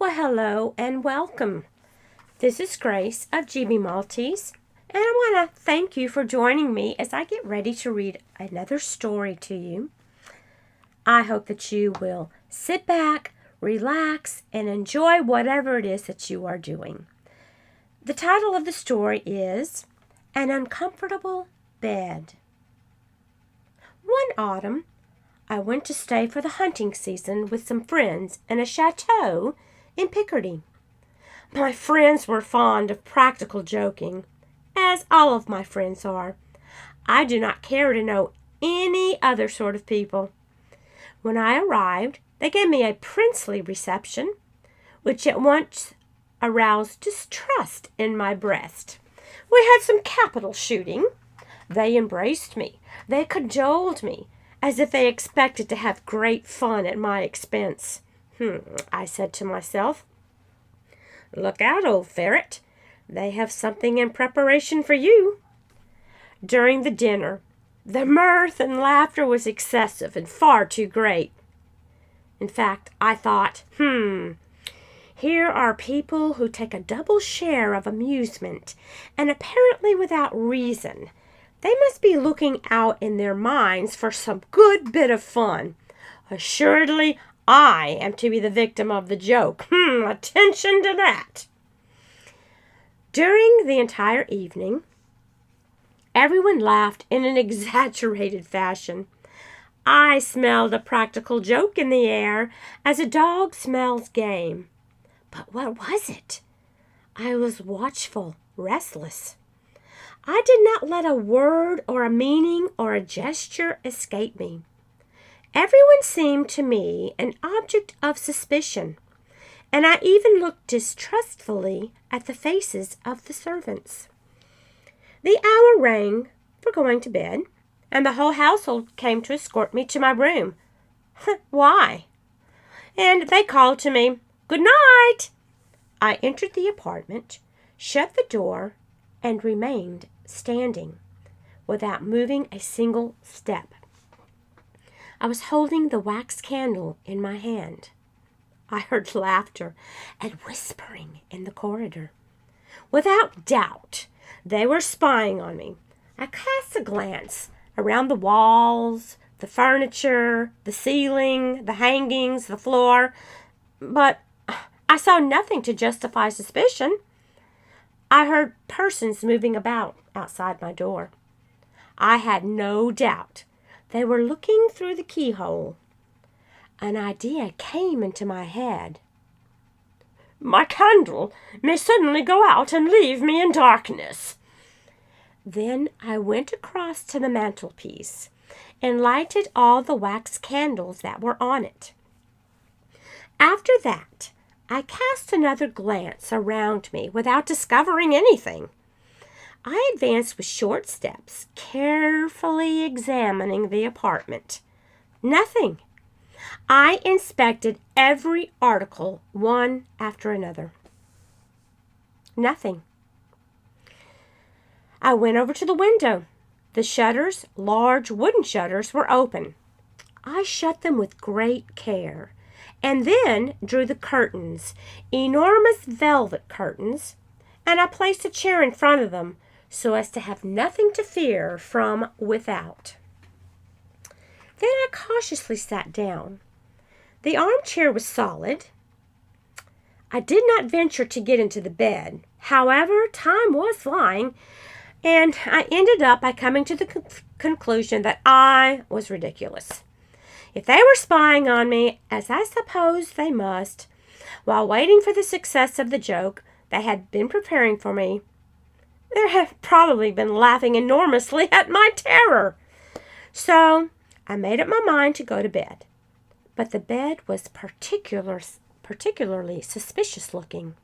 Well, hello and welcome. This is Grace of gbmaltese, and I want to thank you for joining me as I get ready to read another story to you. I hope that you will sit back, relax, and enjoy whatever it is that you are doing. The title of the story is An Uncomfortable Bed. One autumn, I went to stay for the hunting season with some friends in a chateau in Picardy. My friends were fond of practical joking, as all of my friends are. I do not care to know any other sort of people. When I arrived, they gave me a princely reception, which at once aroused distrust in my breast. We had some capital shooting. They embraced me. They cajoled me, as if they expected to have great fun at my expense. I said to myself, "Look out, old ferret. They have something in preparation for you." During the dinner, the mirth and laughter was excessive and far too great. In fact, I thought, here are people who take a double share of amusement, and apparently without reason. They must be looking out in their minds for some good bit of fun. Assuredly, I am to be the victim of the joke. Attention to that. During the entire evening, everyone laughed in an exaggerated fashion. I smelled a practical joke in the air as a dog smells game. But what was it? I was watchful, restless. I did not let a word or a meaning or a gesture escape me. Everyone seemed to me an object of suspicion, and I even looked distrustfully at the faces of the servants. The hour rang for going to bed, and the whole household came to escort me to my room. Why? And they called to me, "Good night." I entered the apartment, shut the door, and remained standing without moving a single step. I was holding the wax candle in my hand. I heard laughter and whispering in the corridor. Without doubt, they were spying on me. I cast a glance around the walls, the furniture, the ceiling, the hangings, the floor, but I saw nothing to justify suspicion. I heard persons moving about outside my door. I had no doubt they were looking through the keyhole. An idea came into my head. My candle may suddenly go out and leave me in darkness. Then I went across to the mantelpiece and lighted all the wax candles that were on it. After that, I cast another glance around me without discovering anything. I advanced with short steps, carefully examining the apartment. Nothing. I inspected every article, one after another. Nothing. I went over to the window. The shutters, large wooden shutters, were open. I shut them with great care, and then drew the curtains, enormous velvet curtains, and I placed a chair in front of them so as to have nothing to fear from without. Then I cautiously sat down. The armchair was solid. I did not venture to get into the bed. However, time was flying, and I ended up by coming to the conclusion that I was ridiculous. If they were spying on me, as I suppose they must, while waiting for the success of the joke they had been preparing for me, they had probably been laughing enormously at my terror. So I made up my mind to go to bed. But the bed was particularly suspicious looking.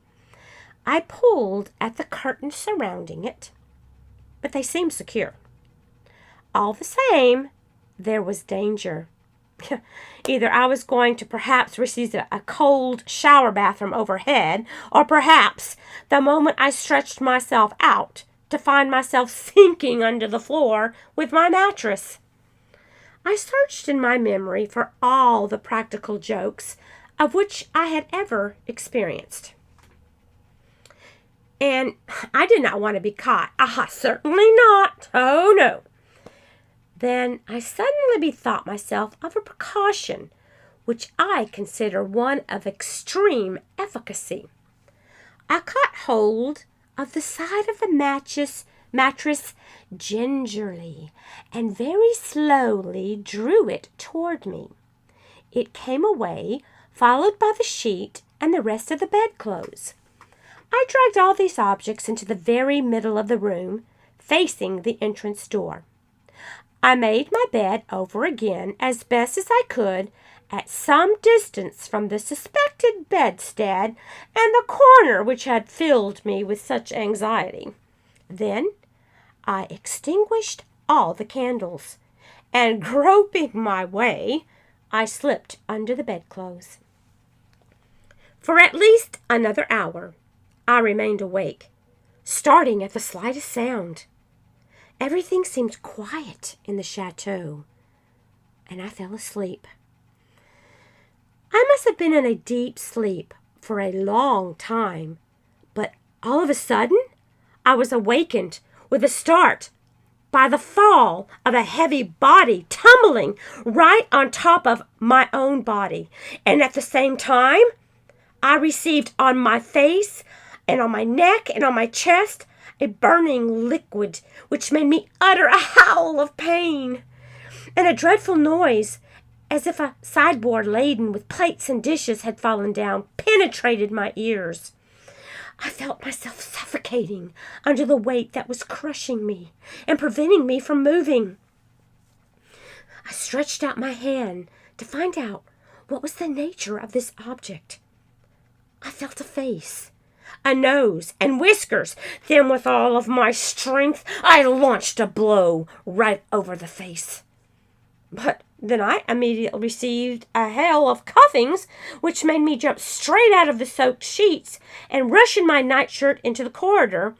I pulled at the curtains surrounding it, but they seemed secure. All the same, there was danger. Either I was going to perhaps receive a cold shower bath from overhead, or perhaps the moment I stretched myself out to find myself sinking under the floor with my mattress. I searched in my memory for all the practical jokes of which I had ever experienced. And I did not want to be caught. Certainly not. Oh, no. Then I suddenly bethought myself of a precaution which I consider one of extreme efficacy. I caught hold of the side of the mattress gingerly and very slowly drew it toward me. It came away, followed by the sheet and the rest of the bedclothes. I dragged all these objects into the very middle of the room, facing the entrance door. I made my bed over again as best as I could, at some distance from the suspected bedstead and the corner which had filled me with such anxiety. Then I extinguished all the candles, and groping my way, I slipped under the bedclothes. For at least another hour, I remained awake, starting at the slightest sound. Everything seemed quiet in the chateau, and I fell asleep. I must have been in a deep sleep for a long time, but all of a sudden, I was awakened with a start by the fall of a heavy body tumbling right on top of my own body. And at the same time, I received on my face and on my neck and on my chest a burning liquid which made me utter a howl of pain. And a dreadful noise, as if a sideboard laden with plates and dishes had fallen down, penetrated my ears. I felt myself suffocating under the weight that was crushing me and preventing me from moving. I stretched out my hand to find out what was the nature of this object. I felt a face, a nose, and whiskers. Then with all of my strength, I launched a blow right over the face. But then I immediately received a hail of cuffings, which made me jump straight out of the soaked sheets and rush in my nightshirt into the corridor,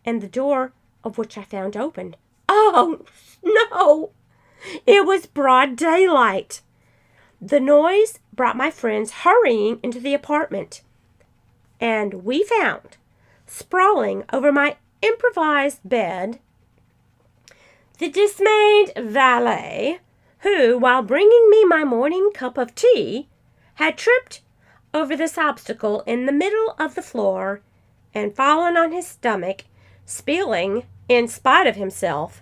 and the door of which I found opened. Oh, no! It was broad daylight. The noise brought my friends hurrying into the apartment, and we found, sprawling over my improvised bed, the dismayed valet, who, while bringing me my morning cup of tea, had tripped over this obstacle in the middle of the floor and fallen on his stomach, spilling, in spite of himself,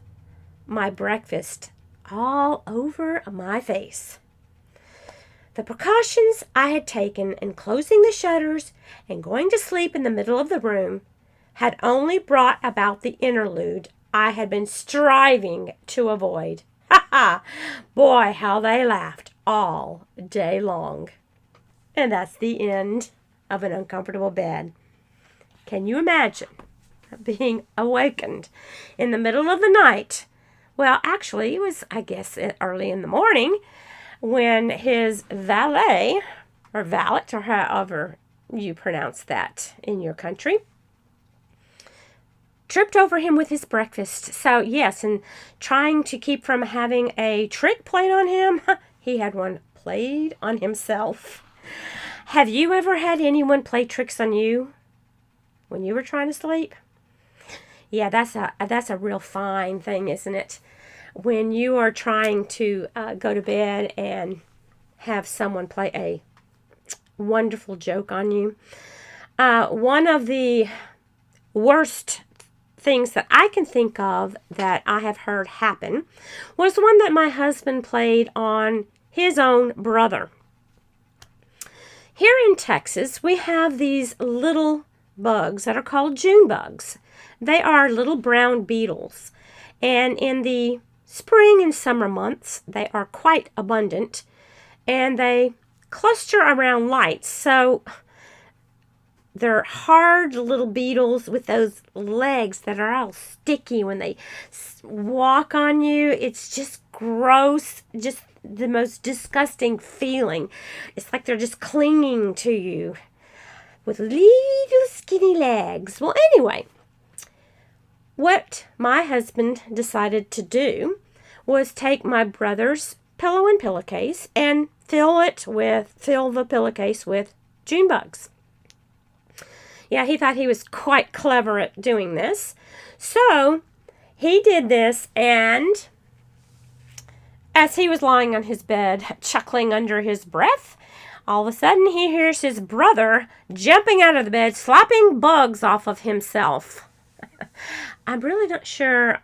my breakfast all over my face. The precautions I had taken in closing the shutters and going to sleep in the middle of the room had only brought about the interlude I had been striving to avoid. Ha ha! Boy, how they laughed all day long. And that's the end of An Uncomfortable Bed. Can you imagine being awakened in the middle of the night? Well, actually, it was, I guess, early in the morning when his valet, or valet, or however you pronounce that in your country, tripped over him with his breakfast. So, yes, and trying to keep from having a trick played on him, he had one played on himself. Have you ever had anyone play tricks on you when you were trying to sleep? Yeah, that's a real fine thing, isn't it? When you are trying to go to bed and have someone play a wonderful joke on you. One of the worst things that I can think of that I have heard happen was one that my husband played on his own brother. Here in Texas, we have these little bugs that are called June bugs. They are little brown beetles, and in the spring and summer months, they are quite abundant, and they cluster around lights. So they're hard little beetles with those legs that are all sticky when they walk on you. It's just gross, just the most disgusting feeling. It's like they're just clinging to you with little skinny legs. Well, anyway, what my husband decided to do was take my brother's pillow and pillowcase and fill the pillowcase with June bugs. Yeah, he thought he was quite clever at doing this. So he did this, and as he was lying on his bed, chuckling under his breath, all of a sudden he hears his brother jumping out of the bed, slapping bugs off of himself. I'm really not sure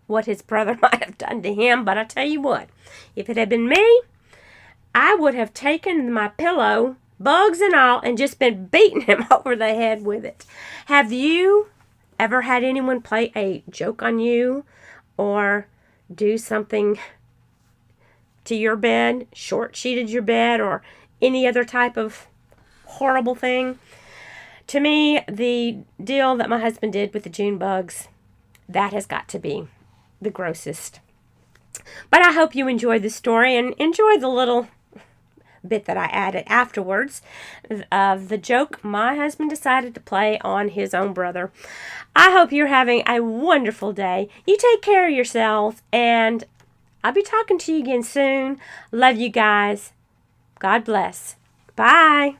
what his brother might have done to him, but I tell you what, if it had been me, I would have taken my pillow, bugs and all, and just been beating him over the head with it. Have you ever had anyone play a joke on you or do something to your bed, short-sheeted your bed, or any other type of horrible thing? To me, the deal that my husband did with the June bugs, that has got to be the grossest. But I hope you enjoyed the story and enjoyed the little bit that I added afterwards of the joke my husband decided to play on his own brother. I hope you're having a wonderful day. You take care of yourselves, and I'll be talking to you again soon. Love you guys. God bless. Bye.